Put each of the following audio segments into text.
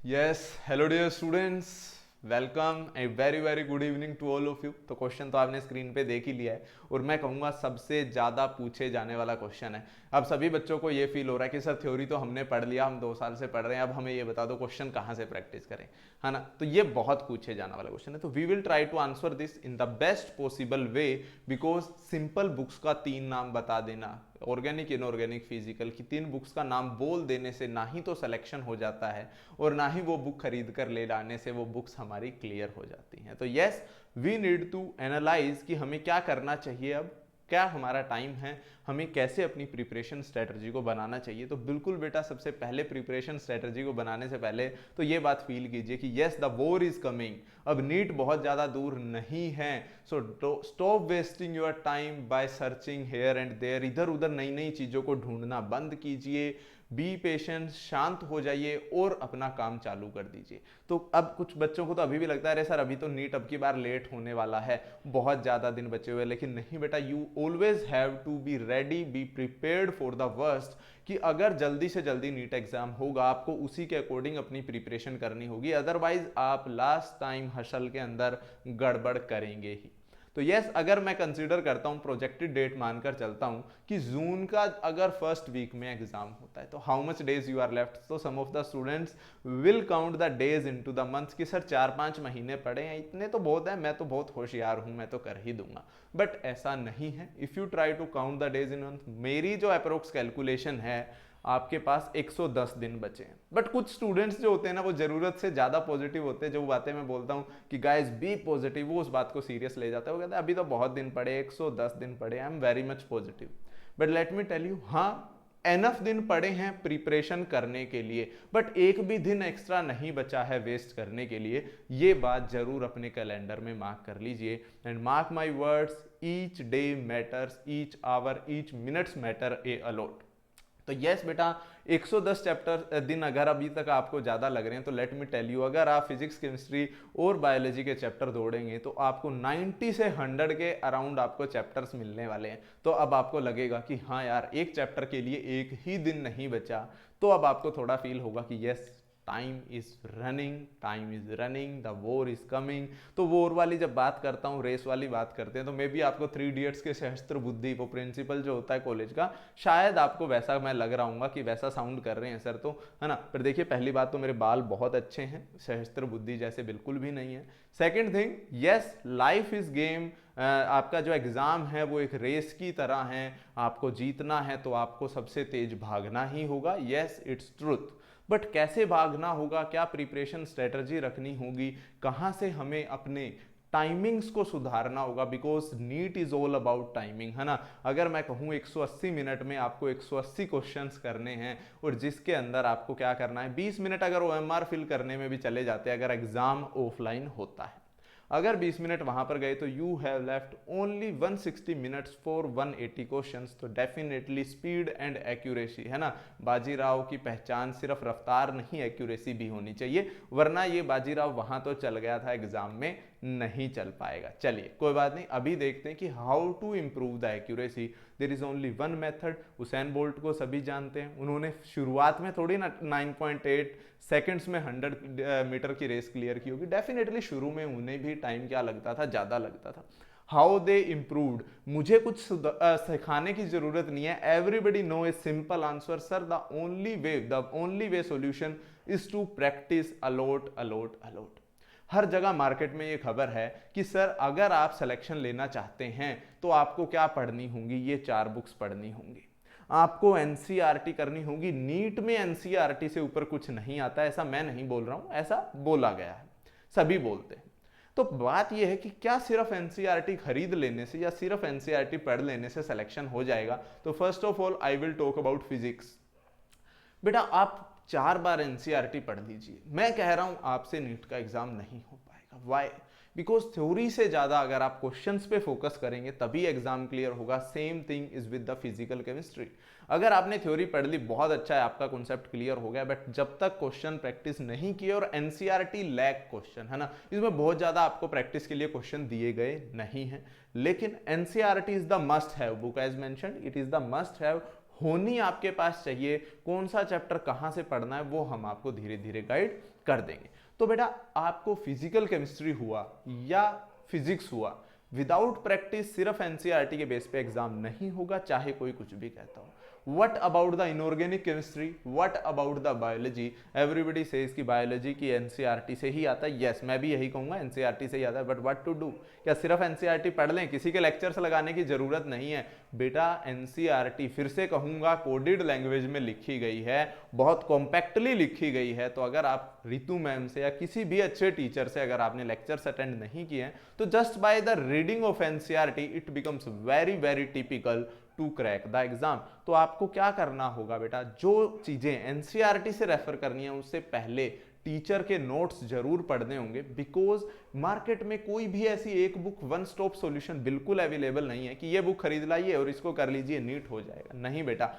Yes hello dear students, welcome a very very good evening to all of you. तो question तो आपने screen पे देख ही लिया है और मैं कहूँगा सबसे ज़्यादा पूछे जाने वाला क्वेश्चन है। अब सभी बच्चों को ये फील हो रहा है कि सर थ्योरी तो हमने पढ़ लिया, हम 2 साल से पढ़ रहे हैं, अब हमें ये बता दो क्वेश्चन कहाँ से प्रैक्टिस करें, है ना। तो ये बहुत पूछे जाने वाला क्वेश्चन है, तो we will try to answer this in the best possible way. Because simple books का 3 नाम बता देना, ऑर्गेनिक इनऑर्गेनिक फिजिकल की 3 बुक्स का नाम बोल देने से ना ही तो सिलेक्शन हो जाता है और ना ही वो बुक खरीद कर ले लाने से वो बुक्स हमारी क्लियर हो जाती हैं। तो yes, we need to analyse कि हमें क्या करना चाहिए, अब क्या हमारा टाइम है, हमें कैसे अपनी प्रिपरेशन स्ट्रेटजी को बनाना चाहिए। तो बिल्कुल बेटा, सबसे पहले प्रिपरेशन स्ट्रेटजी को बनाने से पहले तो ये बात फील कीजिए कि yes the war is coming, अब नीट बहुत ज़्यादा दूर नहीं है। So stop wasting your time by searching here and there, इधर उधर नई नई चीज़ों को ढूंढना बंद कीजिए। बी पेशेंट, शांत हो जाइए और अपना काम चालू कर दीजिए। तो अब कुछ बच्चों को तो अभी भी लगता है अरे सर अभी तो नीट अब की बार लेट होने वाला है, बहुत ज़्यादा दिन बचे हुए, लेकिन नहीं बेटा, you always have to be ready, be prepared for the worst. कि अगर जल्दी से जल्दी नीट एग्जाम होगा, आपको उसी के अकॉर्डिंग अपनी प्रिपरेशन करनी होगी, अदरवाइज आप लास्ट टाइम हसल के अंदर गड़बड़ करेंगे ही। तो यस, अगर मैं कंसीडर करता हूं, प्रोजेक्टेड डेट मानकर चलता हूं कि जून का अगर फर्स्ट वीक में एग्जाम होता है, तो how much days you are left. तो some of the students will count the days into the months कि सर 4-5 महीने पड़े हैं, इतने तो बहुत है, मैं तो बहुत होशियार हूं, मैं तो कर ही दूंगा। बट ऐसा नहीं है। If you try to count the days in month, मेरी जो अप्रोक्स कैलकुलेशन है, आपके पास 110 दिन बचे हैं। बट कुछ स्टूडेंट्स जो होते हैं ना, वो जरूरत से ज्यादा पॉजिटिव होते हैं। जो बातें मैं बोलता हूँ कि गाइस बी पॉजिटिव, वो उस बात को सीरियस ले जाता है। वो कहता है अभी तो बहुत दिन पड़े, 110 दिन पड़े, I am very much positive. But let me tell you, हाँ एनफ दिन पड़े हैं प्रिपरेशन करने के लिए, बट एक भी दिन एक्स्ट्रा नहीं बचा है वेस्ट करने के लिए। ये बात जरूर अपने कैलेंडर में मार्क कर लीजिए। And mark my words, each day matters, each hour, each minutes matter a a lot. तो यस बेटा, 110 चैप्टर दिन अगर अभी तक आपको ज़्यादा लग रहे हैं, तो लेट मी टेल यू, अगर आप फिजिक्स, केमिस्ट्री और बायोलॉजी के चैप्टर दौड़ेंगे तो आपको 90 से 100 के अराउंड आपको चैप्टर्स मिलने वाले हैं। तो अब आपको लगेगा कि हाँ यार, एक चैप्टर के लिए एक ही दिन नहीं बचा। तो अब आपको थोड़ा फील होगा कि yes, time is running, time is running, the war is coming. तो वॉर वाली जब बात करता हूँ, रेस वाली बात करते हैं, तो मे बी आपको 3 इडियट्स के सहस्त्र बुद्धि, वो प्रिंसिपल जो होता है कॉलेज का, शायद आपको वैसा मैं लग रहा हूँ कि वैसा साउंड कर रहे हैं सर, तो है ना। पर देखिए, पहली बात तो मेरे बाल बहुत अच्छे हैं, सहस्त्र बुद्धि जैसे बिल्कुल भी नहीं है। Second thing, yes life is game. आपका जो एग्जाम है वो एक रेस की तरह है, आपको जीतना है तो आपको सबसे तेज भागना ही होगा। Yes, it's truth. बट कैसे भागना होगा, क्या प्रिपरेशन स्ट्रेटजी रखनी होगी, कहाँ से हमें अपने टाइमिंग्स को सुधारना होगा, because NEET is all about timing, है ना। अगर मैं कहूँ 180 मिनट में आपको 180 क्वेश्चंस करने हैं और जिसके अंदर आपको क्या करना है, 20 मिनट अगर OMR फिल करने में भी चले जाते हैं अगर एग्जाम ऑफलाइन होता है, अगर 20 मिनट वहां पर गए, तो you have left only 160 minutes for 180 questions. तो डेफिनेटली स्पीड एंड एक्यूरेसी, है ना, बाजीराव की पहचान सिर्फ रफ्तार नहीं, एक्यूरेसी भी होनी चाहिए, वरना ये बाजीराव वहां तो चल गया था, एग्जाम में नहीं चल पाएगा। चलिए कोई बात नहीं, अभी देखते हैं कि how to improve the accuracy. There is only one method. Usain Bolt को सभी जानते हैं, उन्होंने शुरुआत में थोड़ी ना 9.8 सेकंड्स में 100 मीटर की रेस क्लियर की होगी। डेफिनेटली शुरू में उन्हें भी टाइम क्या लगता था, ज़्यादा लगता था। हाउ दे इम्प्रूव्ड, मुझे कुछ सिखाने की जरूरत नहीं है, everybody know a simple answer, sir the only way solution is to practice a lot a lot a lot. हर जगह मार्केट में ये खबर है कि सर अगर आप सिलेक्शन लेना चाहते हैं तो आपको क्या पढ़नी होंगी, ये 4 बुक्स पढ़नी होंगी, आपको एनसीईआरटी करनी होगी। नीट में एनसीईआरटी से ऊपर कुछ नहीं आता, ऐसा मैं नहीं बोल रहा हूं, ऐसा बोला गया है, सभी बोलते हैं। तो बात यह है कि क्या सिर्फ एनसीईआरटी खरीद लेने से या सिर्फ एनसीईआरटी पढ़ लेने से सिलेक्शन हो जाएगा। तो first of all I will talk about physics. बेटा आप 4 बार एनसीईआरटी पढ़ लीजिए, मैं कह रहा हूं आपसे नीट का एग्जाम नहीं हो पाएगा। वाई? बिकॉज थ्योरी से ज्यादा अगर आप क्वेश्चंस पे फोकस करेंगे तभी एग्जाम क्लियर होगा। Same thing is with the physical chemistry. अगर आपने थ्योरी पढ़ ली, बहुत अच्छा है, आपका कॉन्सेप्ट क्लियर हो गया, बट जब तक क्वेश्चन प्रैक्टिस नहीं किए, और एनसीईआरटी लैक क्वेश्चन, है ना, इसमें बहुत ज्यादा आपको प्रैक्टिस के लिए क्वेश्चन दिए गए नहीं है। लेकिन NCERT is the must have book, as mentioned it is the must have होनी आपके पास चाहिए, कौन सा चैप्टर कहाँ से पढ़ना है वो हम आपको धीरे धीरे गाइड कर देंगे। तो बेटा आपको फिजिकल केमिस्ट्री हुआ या फिजिक्स हुआ, विदाउट प्रैक्टिस सिर्फ एनसीईआरटी के बेस पे एग्जाम नहीं होगा, चाहे कोई कुछ भी कहता हो। What about the inorganic chemistry? What about the biology? Everybody says कि बायोलॉजी की एनसीईआरटी से ही आता है। यस, मैं भी यही कहूंगा एनसीईआरटी से ही आता है, बट व्हाट टू डू? क्या सिर्फ एनसीईआरटी पढ़ लें, किसी के लेक्चर्स लगाने की जरूरत नहीं है बेटा। एनसीईआरटी फिर से कहूंगा कोडेड लैंग्वेज में लिखी गई है, बहुत कॉम्पैक्टली लिखी गई है। तो अगर आप रितु मैम से या किसी भी अच्छे टीचर से अगर आपने लेक्चर्स अटेंड नहीं किए हैं, तो just by the reading of NCERT it becomes very very typical to crack the exam. तो आपको क्या करना होगा बेटा, जो चीजें एनसीईआरटी से रेफर करनी है उससे पहले टीचर के नोट्स जरूर पढ़ने होंगे, बिकॉज मार्केट में कोई भी ऐसी एक बुक वन स्टॉप सॉल्यूशन बिल्कुल अवेलेबल नहीं है कि ये बुक खरीद लाइए और इसको कर लीजिए नीट हो जाएगा। नहीं बेटा,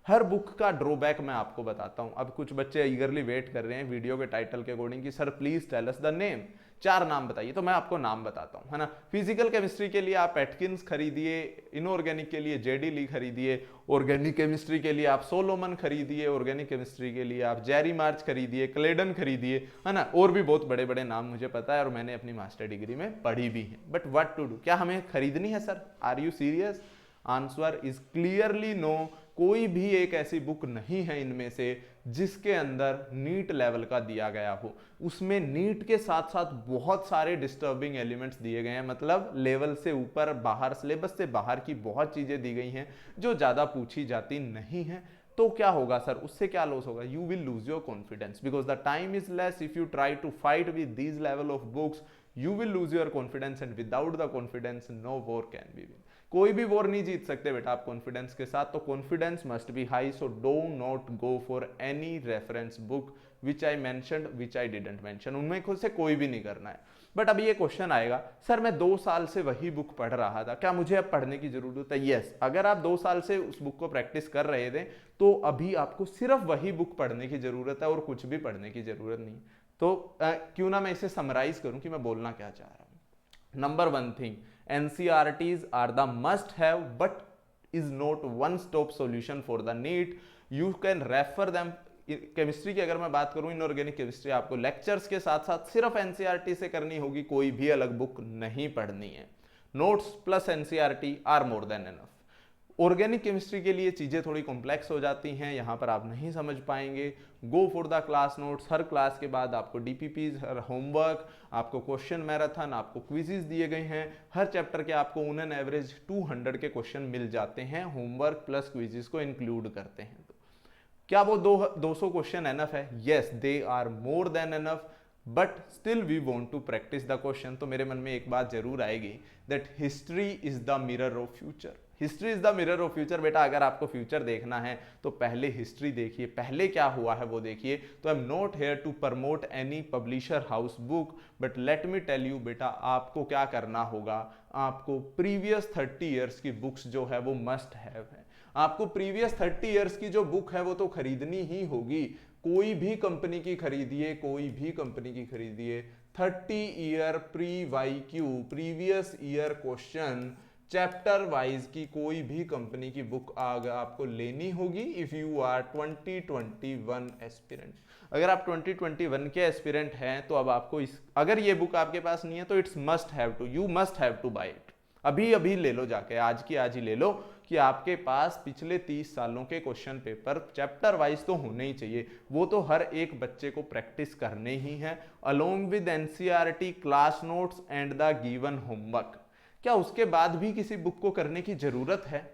हर बुक का ड्रॉबैक मैं आपको बताता हूं। अब कुछ बच्चे ईगरली वेट कर रहे हैं वीडियो के टाइटल के अकॉर्डिंग कि sir please tell us the name, 4 नाम बताइए। तो मैं आपको नाम बताता हूं, है ना। फिजिकल केमिस्ट्री के लिए आप एटकिंस खरीदिए, इनऑर्गेनिक के लिए जेडी ली खरीदिए, ऑर्गेनिक केमिस्ट्री के लिए आप सोलोमन खरीदिए, ऑर्गेनिक केमिस्ट्री के लिए आप जेरी मार्च खरीदिए, क्लेडन खरीदिए, है ना। और भी बहुत बड़े बड़े नाम मुझे पता है और मैंने अपनी मास्टर डिग्री में पढ़ी भी है। बट व्हाट टू डू, क्या हमें खरीदनी है sir? Are you serious? Answer is clearly no. कोई भी एक ऐसी बुक नहीं है इनमें से जिसके अंदर नीट लेवल का दिया गया हो। उसमें नीट के साथ साथ बहुत सारे डिस्टर्बिंग एलिमेंट्स दिए गए हैं, मतलब लेवल से ऊपर बाहर, सिलेबस से बाहर की बहुत चीजें दी गई हैं जो ज्यादा पूछी जाती नहीं है। तो क्या होगा सर, उससे क्या लॉस होगा? You will lose your confidence because the time is less. If you try to fight with these level of books you will lose your confidence, and without the confidence no war can be win. कोई भी war नहीं जीत सकते बेटा आप confidence के साथ। तो confidence must be high, so do not go for any reference book which I mentioned, which I didn't mention. उनमें खुद से कोई भी नहीं करना है। बट अभी ये क्वेश्चन आएगा, सर मैं 2 साल से वही बुक पढ़ रहा था, क्या मुझे अब पढ़ने की जरूरत है? यस, अगर आप 2 साल से उस बुक को प्रैक्टिस कर रहे थे तो अभी आपको सिर्फ वही बुक पढ़ने की जरूरत है और कुछ भी पढ़ने की जरूरत नहीं। तो क्यों ना मैं इसे समराइज करूं कि मैं बोलना क्या चाह रहा हूं। Number 1 thing, NCERTs are the must have but is not one stop solution for the NEET. You can refer them. Chemistry की अगर मैं बात करूं, इनऑर्गेनिक केमिस्ट्री आपको लेक्चर्स के साथ साथ सिर्फ एनसीईआरटी से करनी होगी, कोई भी अलग बुक नहीं पढ़नी है। Notes plus NCERT are more than enough. Organic chemistry के लिए चीज़ें थोड़ी कॉम्प्लेक्स हो जाती हैं, यहाँ पर आप नहीं समझ पाएंगे। गो for the class notes. Her class के बाद आपको डीपीपीज, हर होमवर्क, आपको क्वेश्चन मैराथन, आपको क्विजेज दिए गए हैं। हर चैप्टर के आपको ऑन एन एवरेज 200 के क्वेश्चन मिल जाते हैं, होमवर्क प्लस क्विजेज को इंक्लूड करते हैं। तो क्या वो 200 क्वेश्चन एनफ है? Yes, they are more than enough, but still we want to practice the question. तो मेरे मन में एक बात जरूर आएगी, that history is the mirror of future. History is the mirror of future. बेटा अगर आपको फ्यूचर देखना है तो पहले हिस्ट्री देखिए, पहले क्या हुआ है वो देखिए। तो I am not here to promote any publisher house book, but let me tell you बेटा आपको क्या करना होगा। आपको प्रीवियस 30 ईयर्स की बुक्स जो है वो मस्ट हैव है। आपको प्रीवियस 30 ईयर्स की जो बुक है वो तो खरीदनी ही होगी। कोई भी कंपनी की खरीदिए, कोई भी कंपनी की खरीदिए। 30 year pre Y Q, previous year question, chapter wise की कोई भी कंपनी की बुक आपको लेनी होगी इफ यू आर 2021 एस्पिरेंट। अगर आप 2021 के एस्पिरेंट हैं तो अब आपको अगर ये बुक आपके पास नहीं है तो it's must have to, you must have to buy it. अभी अभी ले लो जाके, आज की आज ही ले लो कि आपके पास पिछले 30 सालों के क्वेश्चन पेपर चैप्टर वाइज तो होने ही चाहिए। वो तो हर एक बच्चे को प्रैक्टिस करने ही है, along with NCERT, class notes and the given homework. क्या उसके बाद भी किसी बुक को करने की जरूरत है?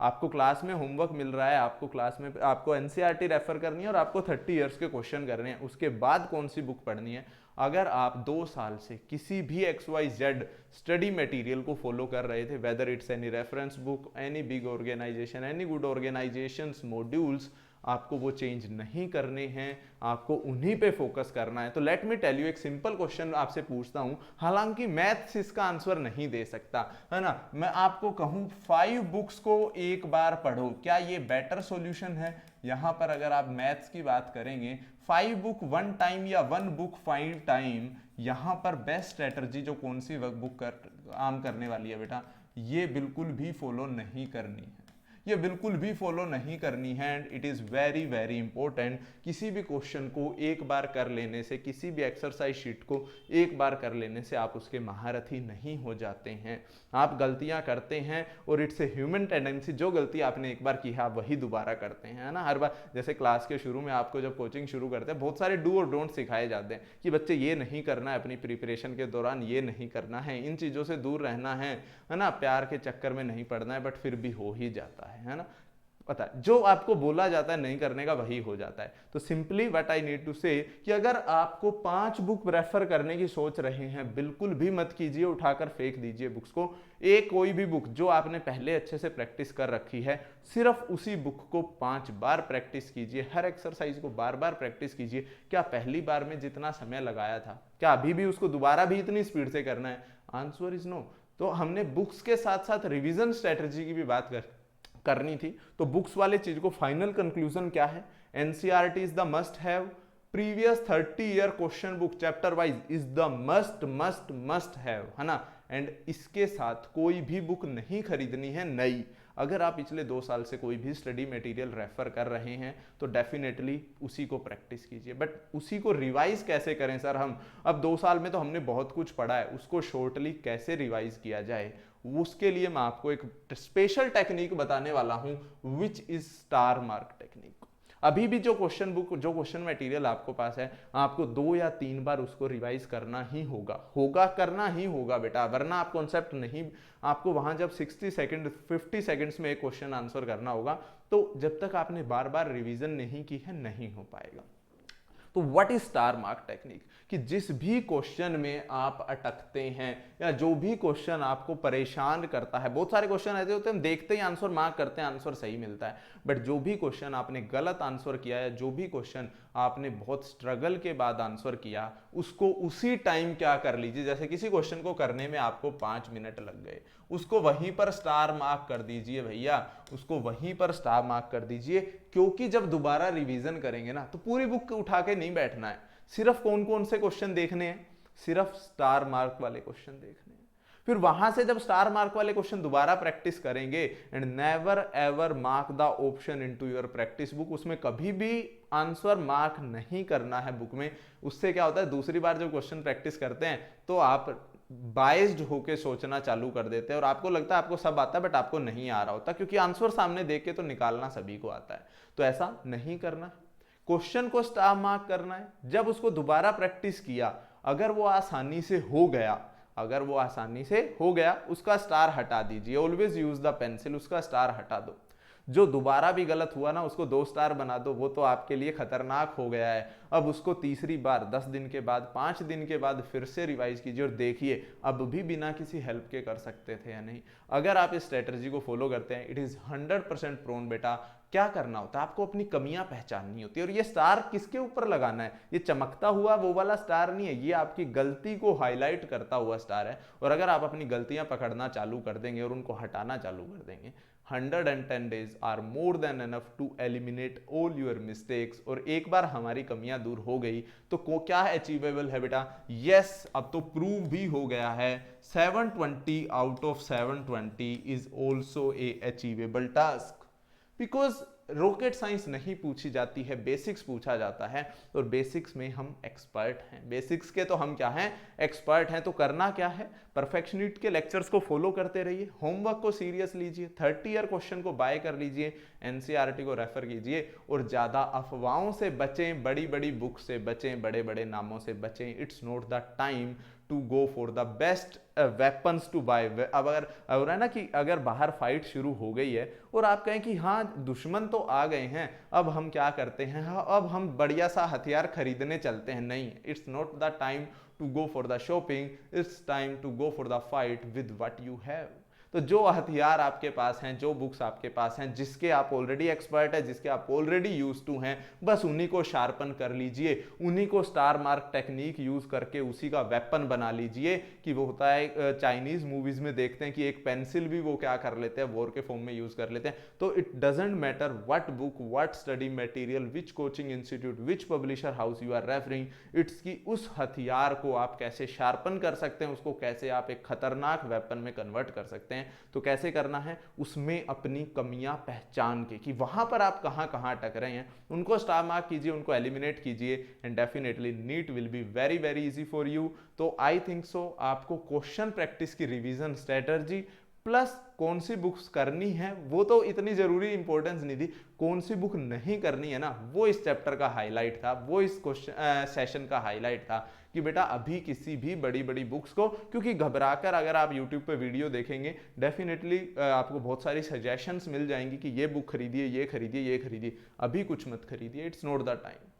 आपको क्लास में होमवर्क मिल रहा है, आपको क्लास में आपको एनसीईआरटी रेफर करनी है और आपको 30 इयर्स के क्वेश्चन करने हैं, उसके बाद कौन सी बुक पढ़नी है? अगर आप 2 साल से किसी भी XYZ स्टडी मटेरियल को फॉलो कर रहे थे, whether it's any reference book, any big organization, any good organizations modules, आपको वो चेंज नहीं करने हैं, आपको उन्हीं पे फोकस करना है। तो लेट मी टेल यू, एक सिंपल क्वेश्चन आपसे पूछता हूं, हालांकि मैथ्स इसका आंसर नहीं दे सकता, है ना। मैं आपको कहूं 5 बुक्स को एक बार पढ़ो, क्या ये बेटर सॉल्यूशन है? यहां पर अगर आप मैथ्स की बात करेंगे, 5 बुक 1 टाइम या 1 बुक 5 टाइम, यहां पर बेस्ट स्ट्रेटजी जो कौन सी बुक आम करने वाली है बेटा, ये बिल्कुल भी फॉलो नहीं करनी है। ये बिल्कुल भी फॉलो नहीं करनी है। And it is very very important, किसी भी क्वेश्चन को एक बार कर लेने से, किसी भी एक्सरसाइज शीट को एक बार कर लेने से आप उसके महारथी नहीं हो जाते हैं। आप गलतियां करते हैं और इट्स ए ह्यूमन टेंडेंसी, जो गलती आपने एक बार की है आप वही दोबारा करते हैं, है ना। हर बार जैसे क्लास के शुरू में आपको जब कोचिंग शुरू करते हैं बहुत सारे डू और डोंट सिखाए जाते हैं कि बच्चे ये नहीं करना है, अपनी प्रिपरेशन के दौरान ये नहीं करना है, इन चीज़ों से दूर रहना है ना, प्यार के चक्कर में नहीं पड़ना है, बट फिर भी हो ही जाता है ना। पता है जो आपको बोला जाता है नहीं करने का वही हो जाता है। तो simply what I need to say कि अगर आपको 5 बुक रेफर करने की सोच रहे हैं, बिल्कुल भी मत कीजिए, उठाकर फेंक दीजिए बुक्स को। एक कोई भी बुक जो आपने पहले अच्छे से प्रैक्टिस कर रखी है, सिर्फ उसी बुक को 5 बार प्रैक्टिस कीजिए, हर एक्सरसाइज को बार बार प्रैक्टिस कीजिए। क्या पहली बार में जितना समय लगाया था, क्या अभी भी उसको दोबारा भी इतनी स्पीड से करना है? Answer is no. तो हमने बुक्स के साथ साथ रिवीजन स्ट्रेटजी की भी बात करनी थी। तो बुक्स वाले चीज को फाइनल कंक्लूजन क्या है? NCERT is the must have, previous 30 year question book chapter wise is the must must must have, है ना। एंड इसके साथ कोई भी बुक नहीं खरीदनी है नई। अगर आप पिछले 2 साल से कोई भी स्टडी मटेरियल रेफर कर रहे हैं तो डेफिनेटली उसी को प्रैक्टिस कीजिए। बट उसी को रिवाइज कैसे करें सर? हम अब 2 साल में तो हमने बहुत कुछ पढ़ा है, उसको शॉर्टली कैसे रिवाइज किया जाए, उसके लिए मैं आपको एक स्पेशल टेक्निक बताने वाला हूं, which is star mark technique. अभी भी जो क्वेश्चन बुक, जो क्वेश्चन मटेरियल आपको पास है, आपको 2 या 3 बार उसको रिवाइज करना ही होगा करना ही होगा बेटा, वरना आप कॉन्सेप्ट नहीं, आपको वहां जब 60 सेकंड 50 सेकंड्स में एक क्वेश्चन आंसर करना होगा, तो जब तक आपने बार बार रिवीजन नहीं की है नहीं हो पाएगा। तो what is star mark technique? कि जिस भी क्वेश्चन में आप अटकते हैं या जो भी क्वेश्चन आपको परेशान करता है, बहुत सारे क्वेश्चन ऐसे होते हैं हम देखते ही आंसर मार्क करते हैं, आंसर सही मिलता है, बट जो भी क्वेश्चन आपने गलत आंसर किया है, जो भी क्वेश्चन आपने बहुत स्ट्रगल के बाद आंसर किया, उसको उसी टाइम क्या कर लीजिए। जैसे किसी क्वेश्चन को करने में आपको 5 मिनट लग गए, उसको वहीं पर स्टार मार्क कर दीजिए भैया, उसको वहीं पर स्टार मार्क कर दीजिए। क्योंकि जब दोबारा रिवीजन करेंगे ना तो पूरी बुक उठा के नहीं बैठना है, सिर्फ कौन कौन से क्वेश्चन देखने हैं, सिर्फ स्टार मार्क वाले क्वेश्चन देखने हैं। फिर वहां से जब स्टार मार्क वाले क्वेश्चन दोबारा प्रैक्टिस करेंगे, and never ever mark the option into your practice book, उसमें कभी भी आंसर मार्क नहीं करना है बुक में। उससे क्या होता है, दूसरी बार जब क्वेश्चन प्रैक्टिस करते हैं तो आप बाइज्ड होके सोचना चालू कर देते हैं और आपको लगता है आपको सब आता है, बट आपको नहीं आ रहा होता, क्योंकि आंसर सामने देख के तो निकालना सभी को आता है। तो ऐसा नहीं करना, क्वेश्चन को स्टार मार्क करना है। जब उसको दोबारा प्रैक्टिस किया, अगर वो आसानी से हो गया, उसका स्टार हटा दीजिए। ऑलवेज यूज द पेंसिल, उसका स्टार हटा दो। जो दोबारा भी गलत हुआ ना, उसको 2 स्टार बना दो, वो तो आपके लिए खतरनाक हो गया है। अब उसको तीसरी बार 10 दिन के बाद, 5 दिन के बाद फिर से रिवाइज कीजिए और देखिए अब भी बिना किसी हेल्प के कर सकते थे या नहीं। अगर आप इस स्ट्रेटजी को फॉलो करते हैं, इट इज 100% प्रोन बेटा। क्या करना होता है, आपको अपनी कमियां पहचाननी होती है। और ये स्टार किसके ऊपर लगाना है? ये चमकता हुआ वो वाला स्टार नहीं है, ये आपकी गलती को हाईलाइट करता हुआ स्टार है। और अगर आप अपनी गलतियां पकड़ना चालू कर देंगे और उनको हटाना चालू कर देंगे, 110 days are more than enough to eliminate all your mistakes. और एक बार हमारी कमियां दूर हो गई तो क्या अचीवेबल है बेटा? यस, अब तो प्रूव भी हो गया है, 720 out of 720 is also a achievable task. Because rocket science नहीं पूछी जाती है, बेसिक्स पूछा जाता है, और बेसिक्स में हम एक्सपर्ट हैं। बेसिक्स के तो हम क्या हैं? एक्सपर्ट हैं। तो करना क्या है? परफेक्शनिस्ट के लेक्चर्स को फॉलो करते रहिए, होमवर्क को सीरियस लीजिए, 30 ईयर क्वेश्चन को बाय कर लीजिए, एनसीईआरटी को रेफर कीजिए, और ज्यादा अफवाहों से बचें, बड़ी बड़ी बुक से बचें, बड़े बड़े नामों से बचें। It's not the time to go for the best weapons to buy. अब अगर है ना कि अगर बाहर फाइट शुरू हो गई है और आप कहें कि हाँ दुश्मन तो आ गए हैं, अब हम क्या करते हैं, हाँ अब हम बढ़िया सा हथियार खरीदने चलते हैं, नहीं, it's not the time to go for the shopping, it's time to go for the fight with what you have. तो जो हथियार आपके पास हैं, जो बुक्स आपके पास हैं, जिसके आप ऑलरेडी एक्सपर्ट है, जिसके आप ऑलरेडी यूज टू हैं, बस उन्हीं को शार्पन कर लीजिए, उन्हीं को स्टार मार्क टेक्निक यूज करके उसी का वेपन बना लीजिए। कि वो होता है चाइनीज मूवीज में देखते हैं कि एक पेंसिल भी वो क्या कर लेते हैं, वॉर के फॉर्म में यूज कर लेते हैं। तो it doesn't matter what book, what study material, which coaching institute, which publisher house you are referring, it's की उस हथियार को आप कैसे शार्पन कर सकते हैं, उसको कैसे आप एक खतरनाक वेपन में कन्वर्ट कर सकते हैं, हैं तो कैसे करना है, उसमें अपनी कमियां पहचान के कि वहां पर आप कहां कहां अटक रहे हैं उनको स्टार मार्क कीजिए, उनको एलिमिनेट कीजिए and definitely NEET will be very very easy for you. तो आई थिंक सो आपको क्वेश्चन प्रैक्टिस की रिवीजन स्ट्रेटर्जी प्लस कौन सी बुक्स करनी है वो तो इतनी जरूरी इंपॉर्टेंस नहीं थी, कौन सी बुक नहीं करनी है ना वो इस चैप्टर का हाईलाइट था, वो इस क्वेश्चन सेशन का हाईलाइट था कि बेटा अभी किसी भी बड़ी बड़ी बुक्स को, क्योंकि घबराकर अगर आप यूट्यूब पे वीडियो देखेंगे डेफिनेटली आपको बहुत सारी सजेशंस मिल जाएंगी कि ये बुक खरीदिए, ये खरीदिए, ये खरीदिए, अभी कुछ मत खरीदिए, it's not the time.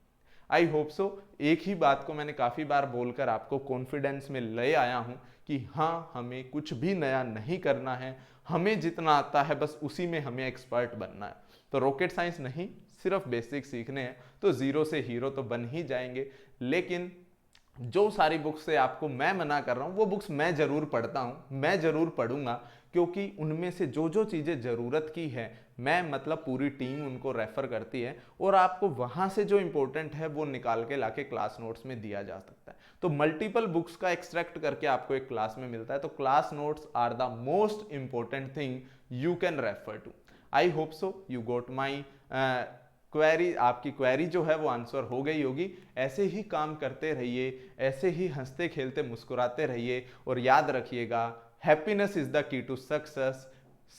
I hope सो एक ही बात को मैंने काफ़ी बार बोलकर आपको कॉन्फिडेंस में ले आया हूं कि हाँ हमें कुछ भी नया नहीं करना है, हमें जितना आता है बस उसी में हमें एक्सपर्ट बनना है। तो रॉकेट साइंस नहीं, सिर्फ बेसिक सीखने हैं तो जीरो से हीरो तो बन ही जाएंगे। लेकिन जो सारी बुक्स से आपको मैं मना कर रहा हूँ वो बुक्स मैं जरूर पढ़ता हूँ, मैं जरूर पढ़ूंगा, क्योंकि उनमें से जो जो चीज़ें ज़रूरत की है मैं मतलब पूरी टीम उनको रेफर करती है और आपको वहाँ से जो इंपॉर्टेंट है वो निकाल के लाके क्लास नोट्स में दिया जा सकता है। तो मल्टीपल बुक्स का एक्सट्रैक्ट करके आपको एक क्लास में मिलता है। तो class notes are the most important thing you can refer to. I hope so you got my query, आपकी क्वेरी जो है वो आंसर हो गई होगी। ऐसे ही काम करते रहिए, ऐसे ही हंसते खेलते मुस्कुराते रहिए और याद रखिएगा happiness is the key to success,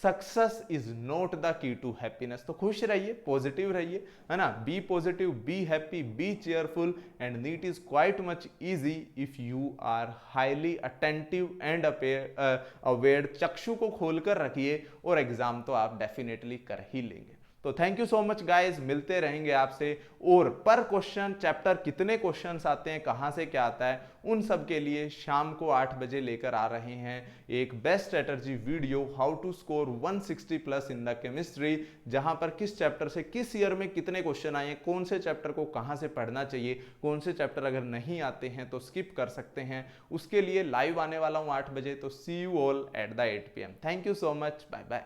success is not the key to happiness. तो खुश रहिए, पॉजिटिव रहिए, है ना, be positive, be happy, be cheerful and NEET is quite much easy if you are highly attentive and aware. चक्षु को खोलकर रखिए और एग्जाम तो आप डेफिनेटली कर ही लेंगे। तो thank you so much guys, मिलते रहेंगे आपसे। और पर क्वेश्चन चैप्टर कितने क्वेश्चंस आते हैं, कहां से क्या आता है, उन सब के लिए शाम को 8 बजे लेकर आ रहे हैं एक best strategy video, how to score 160 plus in the chemistry, जहां पर किस चैप्टर से किस ईयर में कितने क्वेश्चन आए, कौन से चैप्टर को कहां से पढ़ना चाहिए, कौन से चैप्टर अगर नहीं आते हैं तो स्किप कर सकते हैं। उसके लिए लाइव आने वाला हूं 8 बजे। तो see you all at the 8 PM। Thank you so much, bye bye.